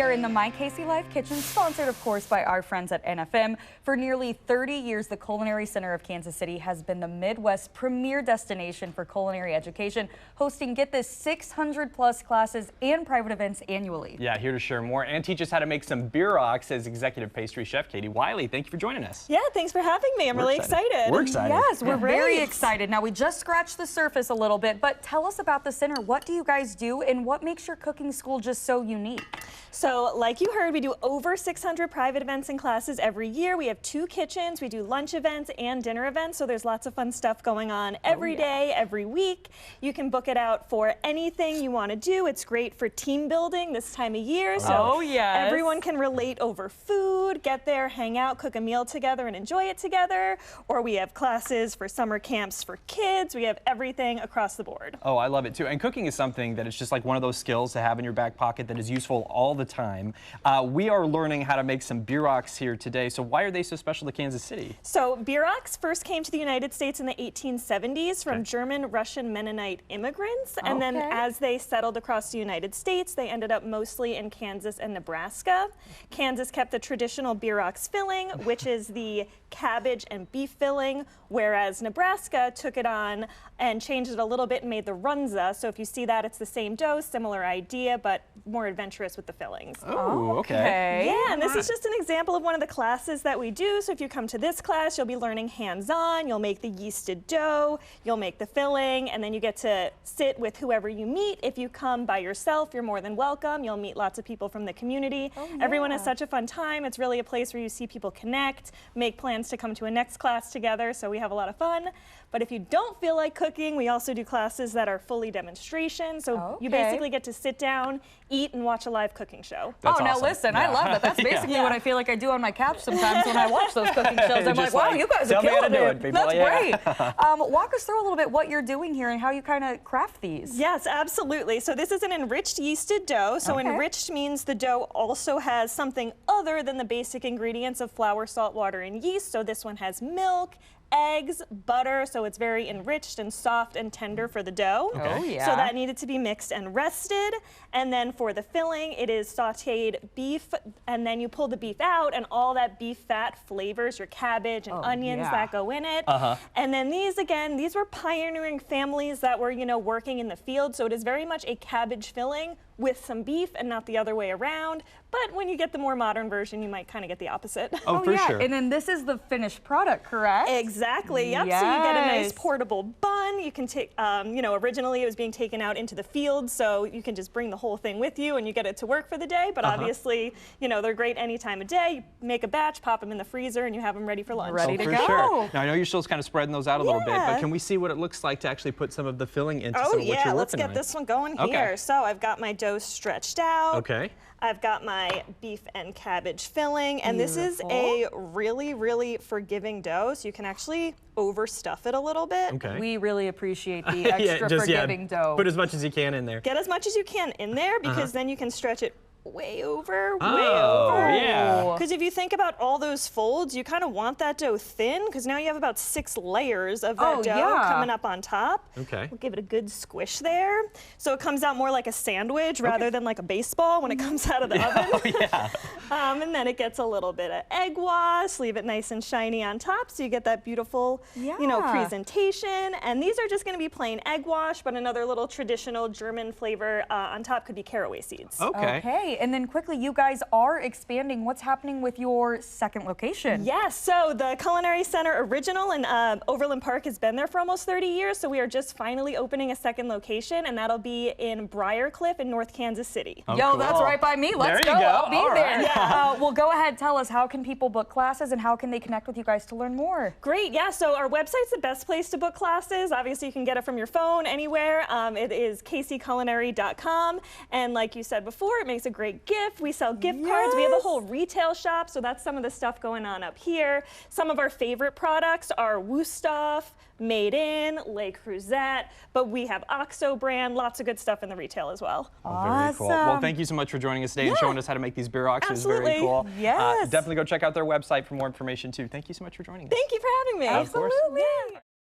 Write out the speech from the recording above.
are in the My Catie Live kitchen, sponsored of course by our friends at NFM. For nearly 30 years, the Culinary Center of Kansas City has been the Midwest's premier destination for culinary education, hosting, get this, 600 plus classes and private events annually. Yeah, here to share more and teach us how to make some beer rocks is executive pastry chef Catie Wiley. Thank you for joining us. Yeah, thanks for having me. I'm really excited. We're excited. Yes, we're very excited. Now, we just scratched the surface a little bit, but tell us about the center. What do you guys do and what makes your cooking school just so unique? So, like you heard, we do over 600 private events and classes every year. We have 2 kitchens. We do lunch events and dinner events, so there's lots of fun stuff going on every day, every week. You can book it out for anything you want to do. It's great for team building this time of year, so everyone can relate over food, get there, hang out, cook a meal together, and enjoy it together. Or we have classes for summer camps for kids. We have everything across the board. Oh, I love it too. And cooking is something that is just like one of those skills to have in your back pocket that is useful all the time. We are learning how to make some beer rocks here today. So why are they so special to Kansas City? So beer rocks first came to the United States in the 1870s from German, Russian, Mennonite immigrants. And then as they settled across the United States, they ended up mostly in Kansas and Nebraska. Kansas kept the traditional beer rocks filling, which is the cabbage and beef filling, whereas Nebraska took it on and changed it a little bit and made the runza. So if you see that, it's the same dough, similar idea, but more adventurous with the fillings. Oh, okay. Yeah, and this is just an example of one of the classes that we do. So if you come to this class, you'll be learning hands-on. You'll make the yeasted dough, you'll make the filling, and then you get to sit with whoever you meet. If you come by yourself, you're more than welcome. You'll meet lots of people from the community. Everyone has such a fun time. It's really a place where you see people connect, make plans to come to a next class together, so we have a lot of fun. But if you don't feel like cooking, we also do classes that are fully demonstration. So you basically get to sit down, eat, and watch a live cooking show. That's awesome. Now listen, I love that. That's basically what I feel like I do on my couch sometimes when I watch those cooking shows. I'm like, wow, you guys are killing it. That's great. Walk us through a little bit what you're doing here and how you kind of craft these. Yes, absolutely. So this is an enriched yeasted dough. So enriched means the dough also has something other than the basic ingredients of flour, salt, water, and yeast. So this one has milk, eggs, butter, so it's very enriched and soft and tender for the dough. So that needed to be mixed and rested. And then for the filling, it is sauteed beef, and then you pull the beef out, and all that beef fat flavors your cabbage and onions that go in it. And then these, again, these were pioneering families that were, you know, working in the field, so it is very much a cabbage filling with some beef and not the other way around. But when you get the more modern version, you might kind of get the opposite. Oh, for sure. And then this is the finished product, correct? Exactly, yep. So you get a nice portable bun. You can take, you know, originally it was being taken out into the field, so you can just bring the whole thing with you and you get it to work for the day. But obviously, you know, they're great any time of day. You make a batch, pop them in the freezer, and you have them ready for lunch. Ready to go. Sure. Now, I know you're still kind of spreading those out a little bit, but can we see what it looks like to actually put some of the filling into some of what you're working on? Let's get this one going here. So I've got my dough stretched out. I've got my beef and cabbage filling, and this is a really, really forgiving dough, so you can actually overstuff it a little bit. We really appreciate the extra forgiving dough. Put as much as you can in there. Get as much as you can in there, because then you can stretch it way over, because if you think about all those folds, you kind of want that dough thin, because now you have about 6 layers of that dough coming up on top. We'll give it a good squish there, so it comes out more like a sandwich rather than like a baseball when it comes out of the oven. And then it gets a little bit of egg wash, leave it nice and shiny on top, so you get that beautiful, you know, presentation. And these are just going to be plain egg wash, but another little traditional German flavor on top could be caraway seeds. And then quickly, you guys are expanding. What's happening with your second location? Yes, so the Culinary Center original in Overland Park has been there for almost 30 years, so we are just finally opening a second location, and that'll be in Briarcliff in North Kansas City. Yo, that's right by me. Let's go. I'll be there. Well, go ahead, tell us, how can people book classes and how can they connect with you guys to learn more? Great, so our website's the best place to book classes. Obviously, you can get it from your phone anywhere. It is kcculinary.com, and like you said before, it makes a great gift. We sell gift cards. We have a whole retail shop, so that's some of the stuff going on up here. Some of our favorite products are Wusthof, Made In, Le Creuset, but we have OXO brand, lots of good stuff in the retail as well. Very cool. Well, thank you so much for joining us today and showing us how to make these beer rocks. It was very cool. Definitely go check out their website for more information too. Thank you so much for joining us. Thank you for having me. Absolutely.